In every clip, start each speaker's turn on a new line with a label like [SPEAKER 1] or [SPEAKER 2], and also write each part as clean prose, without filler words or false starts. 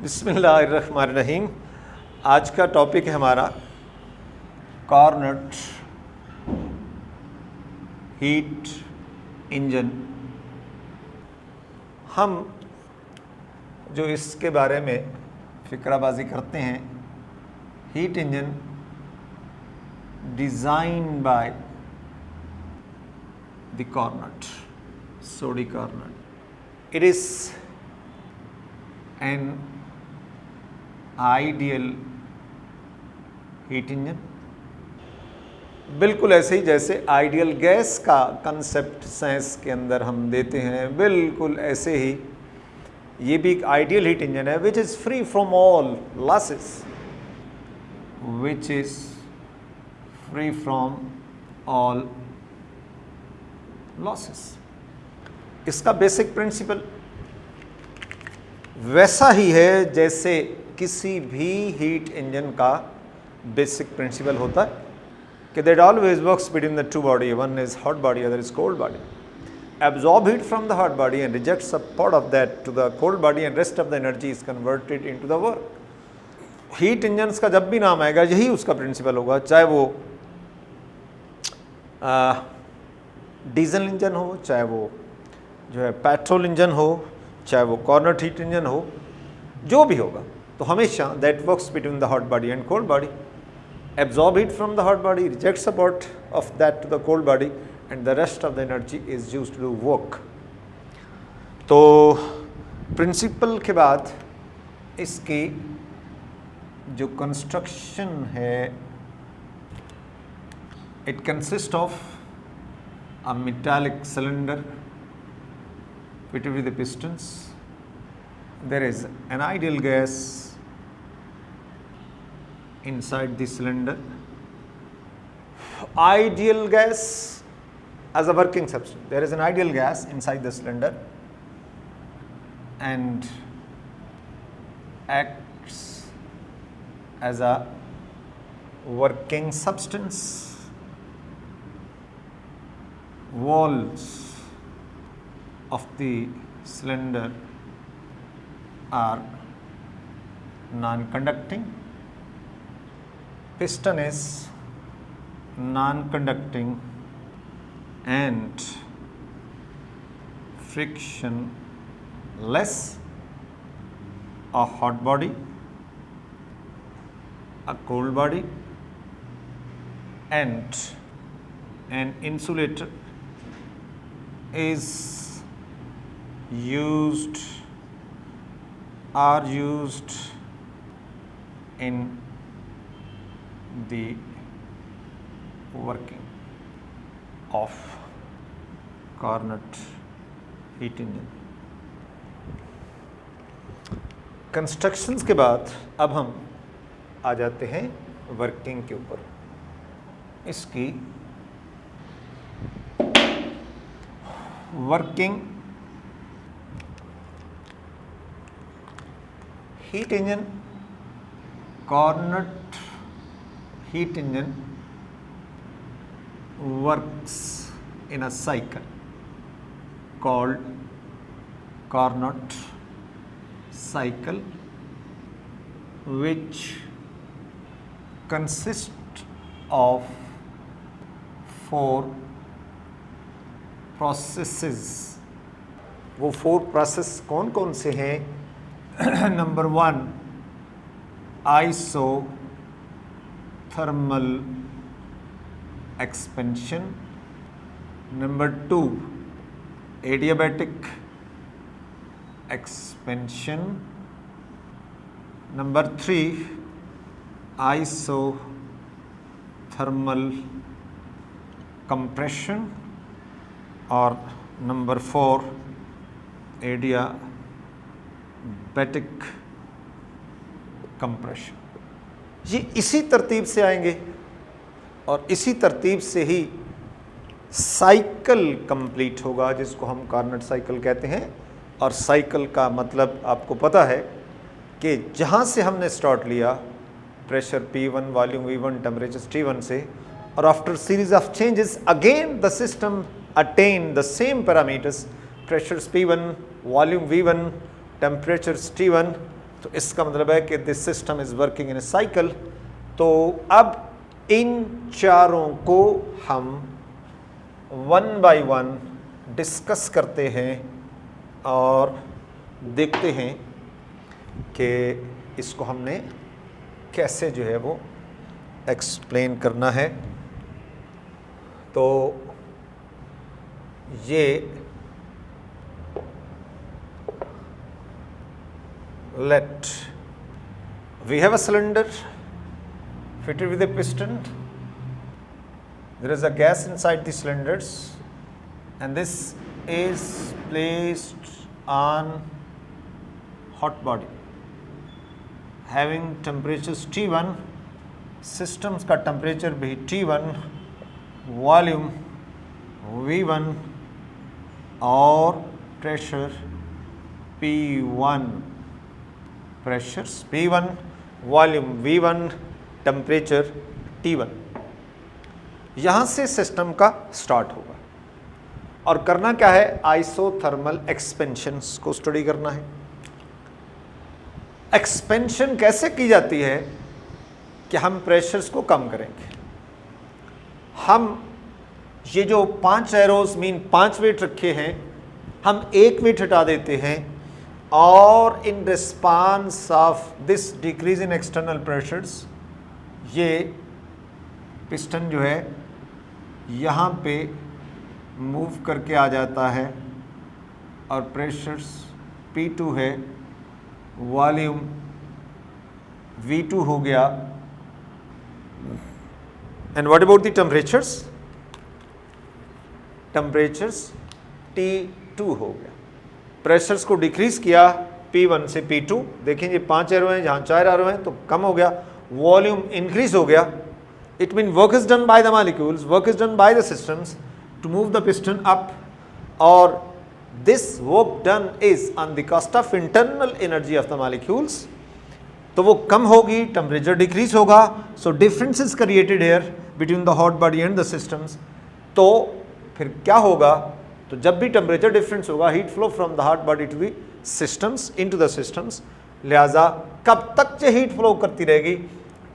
[SPEAKER 1] बिस्मिल्लाहिर्रहमानिर्रहीम। आज का टॉपिक है हमारा कार्नट हीट इंजन। हम जो इसके बारे में फ़िक्राबाजी करते हैं, heat engine design by the Carnot, Sadi Carnot. It is an ideal heat engine. बिल्कुल ऐसे ही जैसे आइडियल गैस का कंसेप्ट साइंस के अंदर हम देते हैं, बिल्कुल ऐसे ही ये भी एक आइडियल हीट इंजन है which is free from all losses, which is free from all losses. इसका बेसिक प्रिंसिपल वैसा ही है जैसे किसी भी हीट इंजन का बेसिक प्रिंसिपल होता है कि that always works between the two body, one is hot body, other is cold body, absorb heat from the hot body and rejects a part of that to the cold body and rest of the energy is converted into the work. Heat engines का जब भी नाम आएगा यही उसका principal होगा, चाहे वो डीजल इंजन हो, चाहे वो जो है पेट्रोल इंजन हो, चाहे वो कार्नट हीट इंजन हो, जो भी होगा तो हमेशा that works between the hot body and cold body, absorb heat from the hot body, rejects a part of that to the cold body and the rest of the energy is used to do work. तो principle के बाद इसकी जो construction है, it consist of a metallic cylinder fitted with the pistons. There is an ideal gas inside the cylinder. Ideal gas as a working substance. There is an ideal gas inside the cylinder and acts as a working substance. Walls of the cylinder are non-conducting, piston is non-conducting and frictionless. A hot body, a cold body and an insulator are used in the working of Carnot heat engine. Constructions के बाद अब हम आ जाते हैं working के ऊपर। इसकी working heat engine, Carnot heat engine works in a cycle called Carnot cycle, which consists of 4 processes. वो 4 प्रोसेस कौन कौन से हैं? Number 1 isothermal expansion, number 2 adiabatic expansion, number 3 isothermal compression और नंबर 4 एडियाबैटिक कंप्रेशन। ये इसी तरतीब से आएंगे और इसी तरतीब से ही साइकिल कंप्लीट होगा, जिसको हम कार्नट साइकिल कहते हैं। और साइकिल का मतलब आपको पता है कि जहाँ से हमने स्टार्ट लिया pressure P1, volume V1, temperature T1 से, और after series of changes again the system attain the same parameters, pressure P1, volume V1, temperature T1, तो इसका मतलब है कि this system is working in A cycle. तो अब इन चारों को हम वन बाय वन डिस्कस करते हैं और देखते हैं कि इसको हमने कैसे जो है वो एक्सप्लेन करना है। तो ये let we have a cylinder fitted with a piston. There is a gas inside the cylinders and this is placed on hot body having temperatures T1, systems का temperature भी T1, volume V1 और pressure P1, pressures P1, volume V1, temperature T1। यहाँ से system का start होगा और करना क्या है, आइसोथर्मल एक्सपेंशंस को स्टडी करना है। एक्सपेंशन कैसे की जाती है कि हम प्रेशर्स को कम करेंगे। हम ये जो 5 एरोज मीन 5 वेट रखे हैं, हम एक वेट हटा देते हैं और इन response of this decrease in external pressures ये पिस्टन जो है यहाँ पे मूव करके आ जाता है और प्रेशर्स P2 है, वॉल्यूम V2 हो गया। And what about the temperatures, temperatures T2 हो गया। प्रेशर्स को डिक्रीज किया P1 से P2, देखें ये 5 एरो हैं, जहाँ 4 एरो हैं तो कम हो गया। वॉल्यूम इंक्रीज हो गया, it mean work is done by the molecules, work is done by the systems to move the piston up, और this work done is on the cost of internal energy of the molecules. तो वो कम होगी, temperature decrease होगा, so difference is created here between the hot body and the systems. तो फिर क्या होगा, तो जब भी टेम्परेचर डिफरेंस होगा, heat flow from the hot body to the systems into the systems. लिहाजा कब तक ये हीट फ्लो करती रहेगी,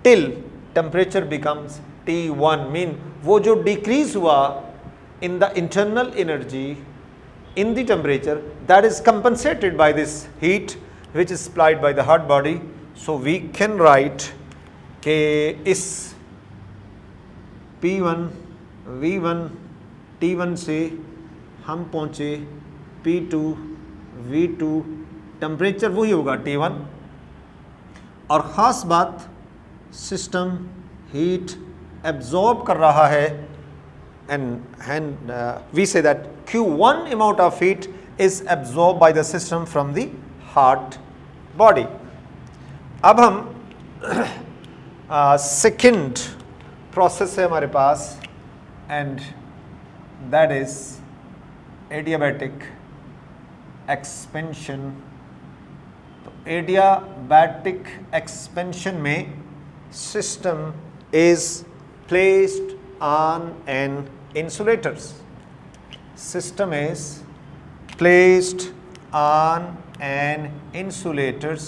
[SPEAKER 1] till temperature becomes T1, mean वो जो डिक्रीज हुआ in the internal energy in the temperature, that is compensated by this heat which is supplied by the hot body. So we can write कि इस P1 V1 T1 से हम पहुँचे P2 V2, temperature वही होगा T1, और ख़ास बात सिस्टम हीट एब्जॉर्ब कर रहा है, and we say that Q1 amount of heat is absorbed by the system from the hot body. अब हम सेकेंड प्रोसेस है हमारे पास, and that is adiabatic expansion. तो एडियाबैटिक एक्सपेंशन में system is placed on an insulators. System is placed on an insulators.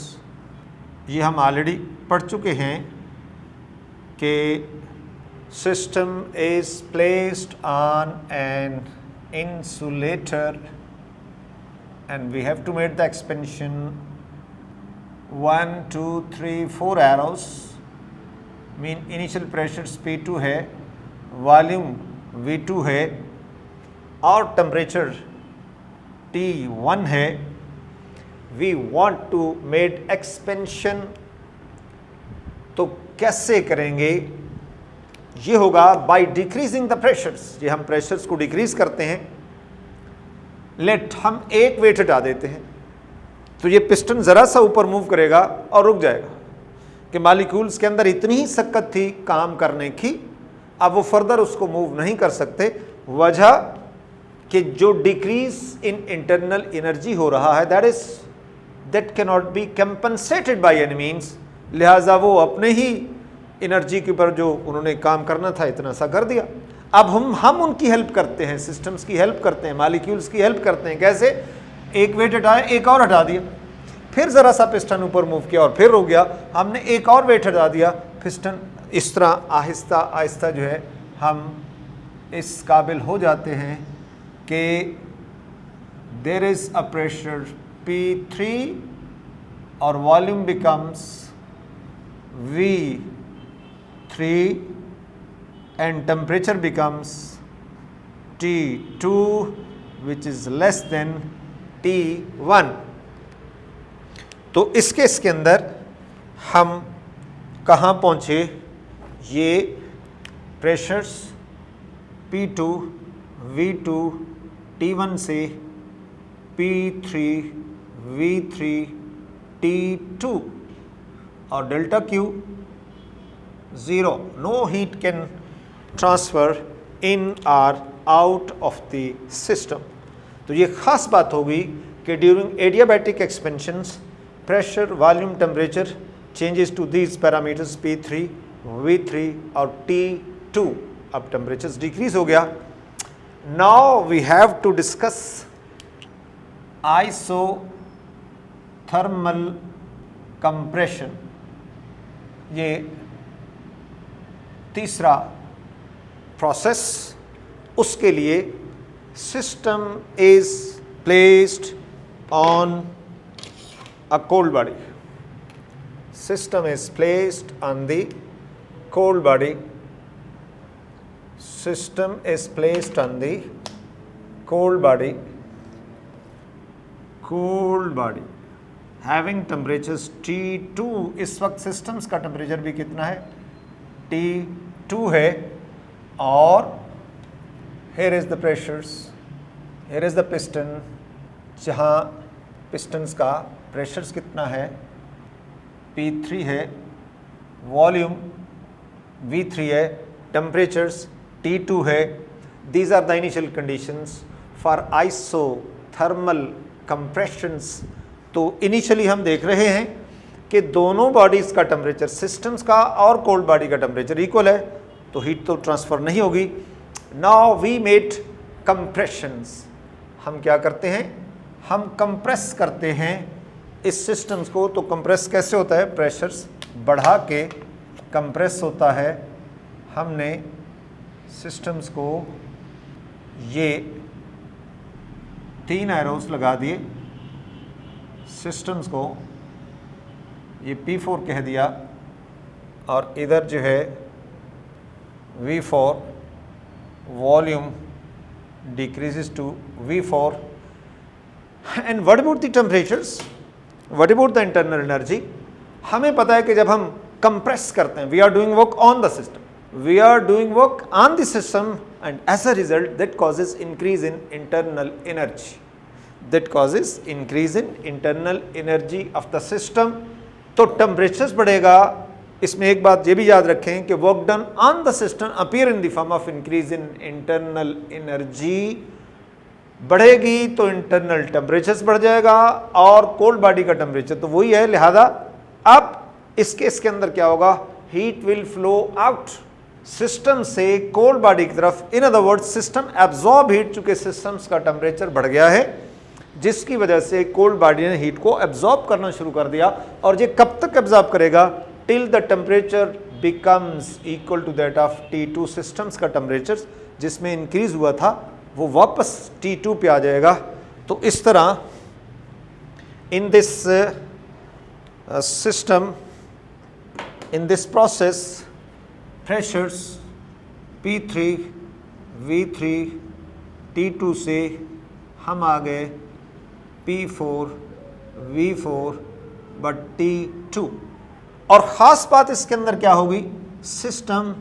[SPEAKER 1] ये हम already पढ़ चुके हैं कि system is placed on an insulator and we have to make the expansion 1 2 3 4 arrows, mean initial pressures P2 है, volume V2 है और temperature T1 है। We want to made expansion, तो कैसे करेंगे, ये होगा बाय डिक्रीजिंग द प्रेशर्स। ये हम प्रेशर्स को डिक्रीज करते हैं। लेट हम एक वेट हटा देते हैं तो ये पिस्टन ज़रा सा ऊपर मूव करेगा और रुक जाएगा कि मॉलिक्यूल्स के अंदर इतनी ही शक्ति थी काम करने की, अब वो फर्दर उसको मूव नहीं कर सकते। वजह कि जो डिक्रीज इन इंटरनल एनर्जी हो रहा है, that can not be compensated by any means. लिहाजा वो अपने ही एनर्जी के ऊपर जो उन्होंने काम करना था इतना सा कर दिया। अब हम उनकी हेल्प करते हैं, सिस्टम्स की हेल्प करते हैं, मॉलिक्यूल्स की हेल्प करते हैं। कैसे, एक वेट हटाए, एक और हटा दिया, फिर ज़रा सा पिस्टन ऊपर मूव किया और फिर रुक गया, हमने एक और वेट हटा दिया, पिस्टन इस तरह आहिस्ता आहिस्ता जो है हम इस काबिल हो जाते हैं कि there is a pressure P3 और volume becomes V3 and temperature becomes T2 which is less than T1। तो इस केस के अंदर हम कहाँ पहुँचे, ये प्रेशर्स P2 V2 T1 से P3 V3 T2 और delta Q 0, no heat can transfer in or out of the system। तो ये खास बात होगी कि during adiabatic expansions pressure volume temperature changes to these parameters P3 V3 और T2। अब टेम्परेचर डिक्रीज हो गया। Now we have to discuss isothermal compression, ये तीसरा प्रोसेस। उसके लिए system is placed on a cold body, system is placed on the cold body, system is placed on the cold body, cold body having temperatures T2। इस वक्त systems का temperature भी कितना है, T2 है। और here is the pressures, here is the piston, जहाँ pistons का प्रेशर्स कितना है, P3 है, वॉल्यूम V3 है, टेम्परेचर्स T2 है। These are the initial conditions for isothermal compressions। तो इनिशियली हम देख रहे हैं कि दोनों बॉडीज़ का टेम्परेचर, सिस्टम्स का और कोल्ड बॉडी का टेम्परेचर इक्वल है, तो हीट तो ट्रांसफ़र नहीं होगी। नाउ वी मेड कंप्रेशंस, हम क्या करते हैं, हम कंप्रेस करते हैं इस सिस्टम्स को। तो कंप्रेस कैसे होता है, प्रेशर्स बढ़ा के कंप्रेस होता है। हमने सिस्टम्स को ये 3 एरोस लगा दिए, सिस्टम्स को ये P4 कह दिया और इधर जो है V4, volume decreases to V4। and what about the temperatures, what about the internal energy? हमें पता है कि जब हम कंप्रेस करते हैं, we are doing work on the system, we are doing work on the system, and as a result that causes increase in internal energy, that causes increase in internal energy of the system। तो temperatures बढ़ेगा। इसमें एक बात ये भी याद रखें कि work done on the system appear in the form of increase in internal energy. बढ़ेगी तो इंटरनल टेम्परेचर्स बढ़ जाएगा और कोल्ड बॉडी का टेम्परेचर तो वही है। लिहाजा अब इस केस के अंदर क्या होगा, heat will flow out system से कोल्ड बॉडी की तरफ। In other words system absorb heat, चूंकि सिस्टम्स का टेम्परेचर बढ़ गया है जिसकी वजह से कोल्ड बॉडी ने हीट को एब्जॉर्ब करना शुरू कर दिया। और ये कब तक एब्जॉर्ब करेगा, till the temperature becomes equal to that of T2। Systems का टेम्परेचर जिसमें इंक्रीज हुआ था वो वापस T2 पे आ जाएगा। तो इस तरह in this system, in this process, pressures P3 V3 T2 से हम आ गए P4 V4 बट T2। और ख़ास बात इसके अंदर क्या होगी, system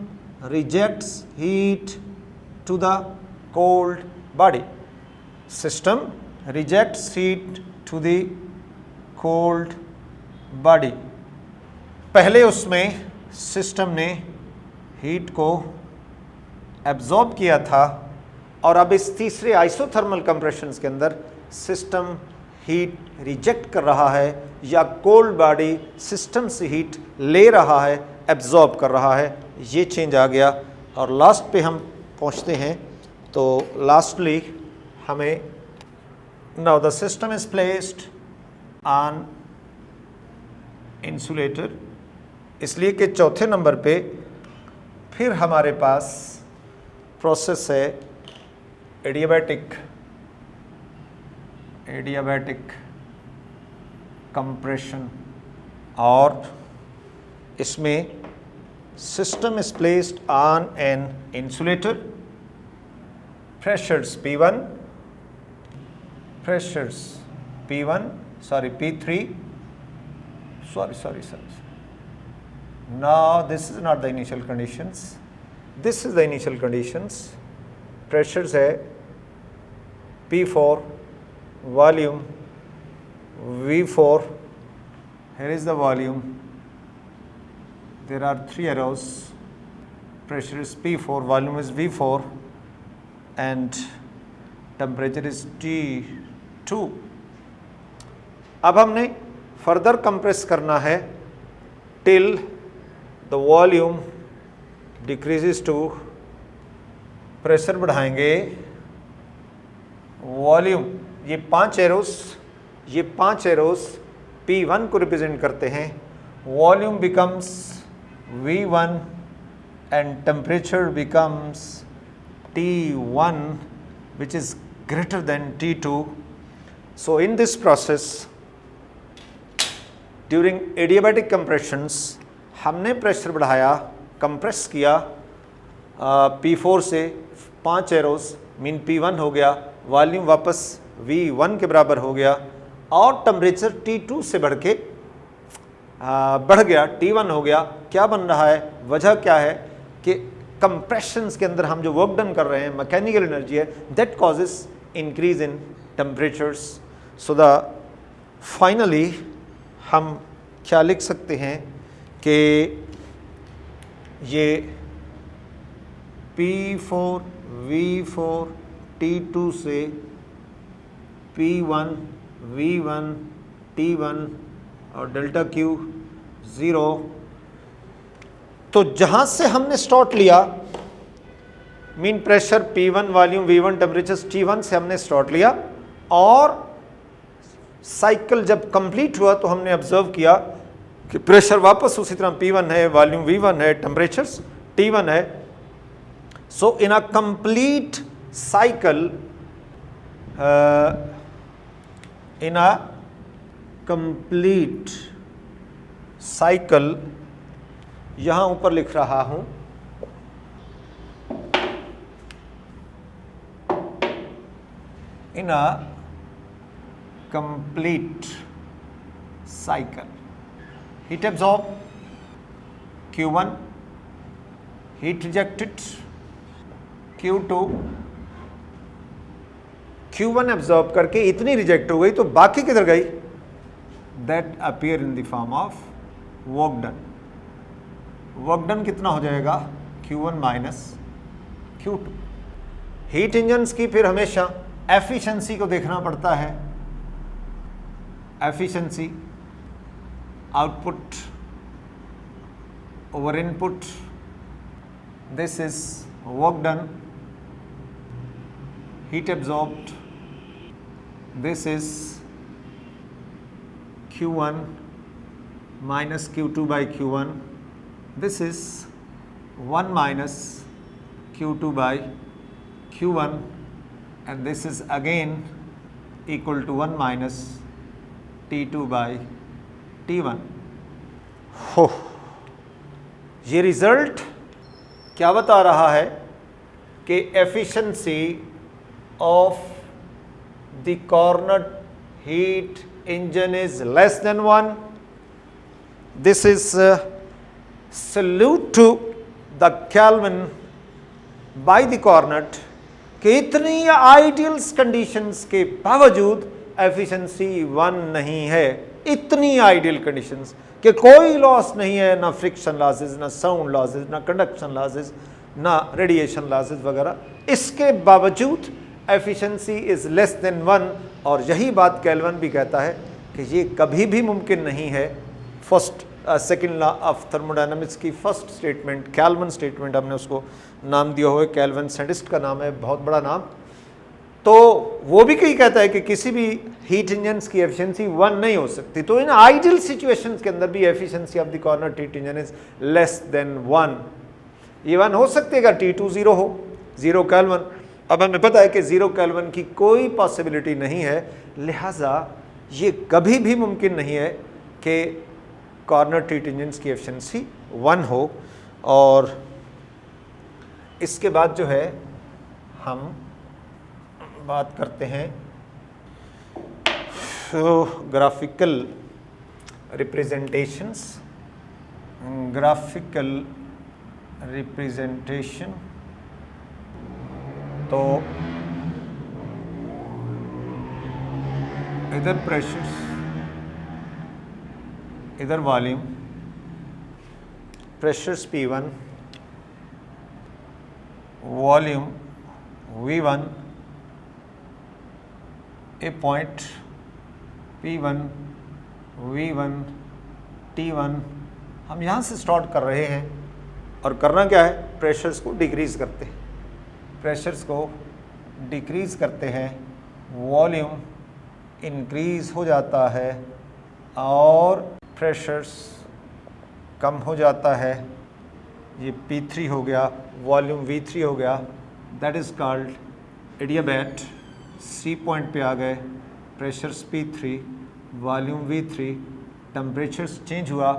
[SPEAKER 1] rejects heat to the cold body, system rejects heat to the cold body. पहले उसमें सिस्टम ने हीट को एब्जॉर्ब किया था और अब इस तीसरे आइसोथर्मल कंप्रेशंस के अंदर सिस्टम हीट रिजेक्ट कर रहा है या कोल्ड बॉडी सिस्टम से हीट ले रहा है, एब्जॉर्ब कर रहा है। ये चेंज आ गया और लास्ट पे हम पहुंचते हैं। तो लास्टली हमें now the system is placed on insulator, इसलिए कि चौथे नंबर पे फिर हमारे पास प्रोसेस है एडियाबैटिक कंप्रेशन, और इसमें system is placed on an insulator, pressures P1, P3, sorry. Now this is not the initial conditions, this is the initial conditions. Pressures है P4, volume V4, here is the volume, there are 3 arrows, pressure is P4, volume is V4 and temperature is T2. अब हमने further compress करना है till the volume decreases to, pressure बढ़ाएंगे, volume, ये 5 arrows P1 को represent करते हैं, volume becomes V1 and temperature becomes T1 which is greater than T2. So in this process during adiabatic compressions हमने pressure बढ़ाया, compress किया P4 से 5 arrows mean P1 हो गया, वॉल्यूम वापस V1 के बराबर हो गया और टेम्परेचर T2 से बढ़ गया, T1 हो गया। क्या बन रहा है, वजह क्या है कि कंप्रेशंस के अंदर हम जो वर्क डन कर रहे हैं, मैकेनिकल एनर्जी है, that causes increase in temperatures. So the finally हम क्या लिख सकते हैं कि ये P4 V4 T2 से P1 V1 T1 और डेल्टा Q 0, तो जहां से हमने स्टार्ट लिया mean pressure P1 volume V1 temperature T1 से हमने स्टार्ट लिया और साइकिल जब कंप्लीट हुआ तो हमने ऑब्जर्व किया कि प्रेशर वापस उसी तरह P1 है, वॉल्यूम V1 है, टेम्परेचर्स T1 है। So in a complete cycle, in a complete cycle, यहां ऊपर लिख रहा हूं, in a complete cycle, heat absorb Q1, heat rejected Q2, Q1 absorb करके इतनी रिजेक्ट हो गई तो बाकी किधर गई, that appear in the form of work done. Work done कितना हो जाएगा, Q1 minus Q2। Heat engines की फिर हमेशा एफिशिएंसी को देखना पड़ता है, efficiency output over input, this is work done, heat absorbed, this is Q1 minus Q2 by Q1, this is 1 minus Q2 by Q1 and this is again equal to 1 minus T2 by T1। हो, ये result क्या बता रहा है कि efficiency of the Carnot heat engine is less than 1। This is salute to the Kelvin by the Carnot कि इतनी ideals conditions के बावजूद एफिशिएंसी 1 नहीं है, इतनी आइडियल कंडीशंस कि कोई लॉस नहीं है, ना फ्रिक्शन लॉसेस, ना साउंड लॉसेस, ना कंडक्शन लॉसेस, ना रेडिएशन लॉसेस वगैरह, इसके बावजूद एफिशिएंसी इज लेस देन 1। और यही बात केल्विन भी कहता है कि ये कभी भी मुमकिन नहीं है। सेकेंड लॉ ऑफ थर्मोडायनामिक्स की फर्स्ट स्टेटमेंट, केल्विन स्टेटमेंट हमने उसको नाम दिया हुआ है, केल्विन साइंटिस्ट का नाम है, बहुत बड़ा नाम। तो वो भी कहीं कहता है कि किसी भी हीट इंजन्स की एफिशिएंसी 1 नहीं हो सकती। तो इन आइडियल सिचुएशंस के अंदर भी efficiency of the Carnot heat engine is less than 1। ये 1 हो सकती है अगर T2 0 हो, 0 केल्विन। अब हमें पता है कि 0 केल्विन की कोई पॉसिबिलिटी नहीं है, लिहाजा ये कभी भी मुमकिन नहीं है कि कॉर्नर हीट इंजन्स की एफिशिएंसी 1 हो। और इसके बाद जो है हम बात करते हैं ग्राफिकल रिप्रेजेंटेशंस, ग्राफिकल रिप्रेजेंटेशन। तो इधर प्रेशर्स, इधर volume, pressures P1, volume V1, ए पॉइंट P1, V1, T1 हम यहाँ से स्टार्ट कर रहे हैं और करना क्या है, प्रेशर्स को डिक्रीज़ करते हैं, प्रेशर्स को डिक्रीज़ करते हैं, वॉल्यूम इंक्रीज़ हो जाता है और प्रेशर्स कम हो जाता है। ये P3 हो गया, वॉल्यूम V3 हो गया, that is called adiabat. C point पे आ गए, pressures P3, volume V3, temperatures change हुआ,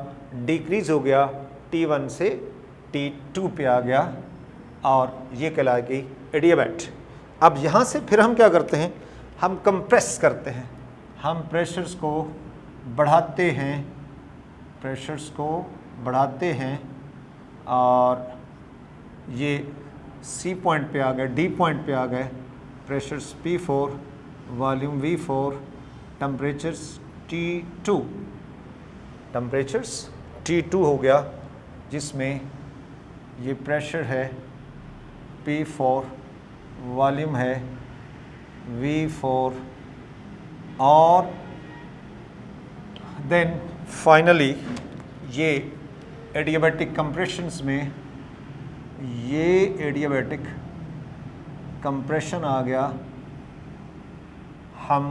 [SPEAKER 1] डिक्रीज़ हो गया, T1 से T2 पे आ गया और ये कहलाएगी एडियाबैट। अब यहाँ से फिर हम क्या करते हैं, हम कंप्रेस करते हैं, हम प्रेशर्स को बढ़ाते हैं, प्रेशर्स को बढ़ाते हैं और ये C पॉइंट पे आ गए, D पॉइंट पे आ गए, pressures P4, volume V4, temperatures T2, temperatures T2 हो गया, जिसमें ये प्रेशर है P4, वॉल्यूम है V4 और देन फाइनली ये एडियाबैटिक कंप्रेशंस में ये एडियाबैटिक कंप्रेशन आ गया, हम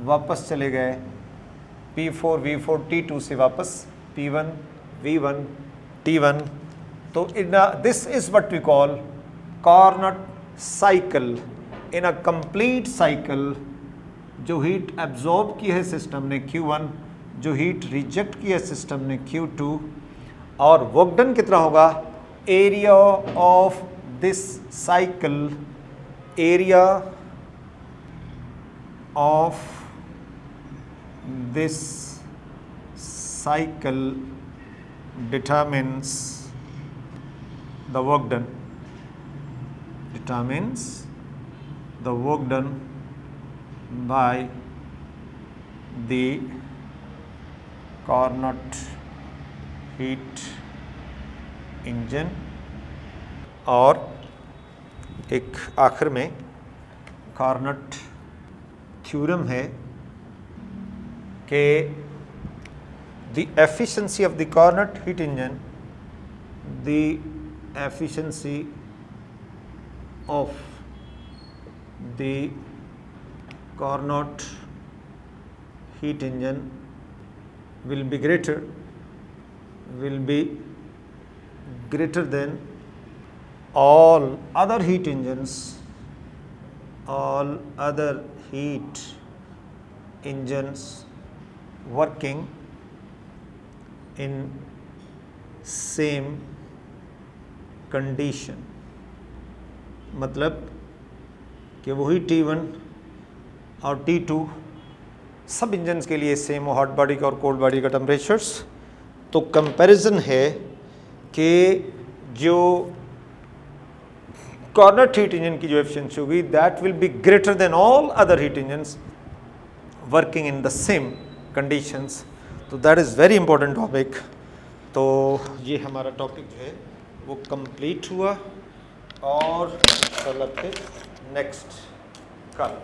[SPEAKER 1] वापस चले गए P4, V4, T2 से वापस P1, V1, T1। तो this is what we call Carnot cycle. In a complete cycle जो हीट एब्जॉर्ब की है सिस्टम ने Q1, जो हीट रिजेक्ट की है सिस्टम ने Q2, और वर्क डन कितना होगा, area of this cycle, area of this cycle determines the work done, determines the work done by the Carnot heat engine। और एक आखिर में कार्नट थ्योरम है कि the efficiency of the Carnot heat engine, the efficiency of the Carnot heat engine will be greater than all other heat engines, all other heat engines working in same condition। मतलब कि वही T1 और T2 सब engines के लिए same हो, hot body का और कोल्ड बॉडी का टेम्परेचर्स। तो कंपैरिजन है कि जो कॉर्नट हीट इंजन की जो एफिशिएंसी होगी that will be greater than all other heat engines working in the same conditions. तो that is very important topic. तो ये हमारा टॉपिक जो है वो कंप्लीट हुआ और कल फिर नेक्स्ट कल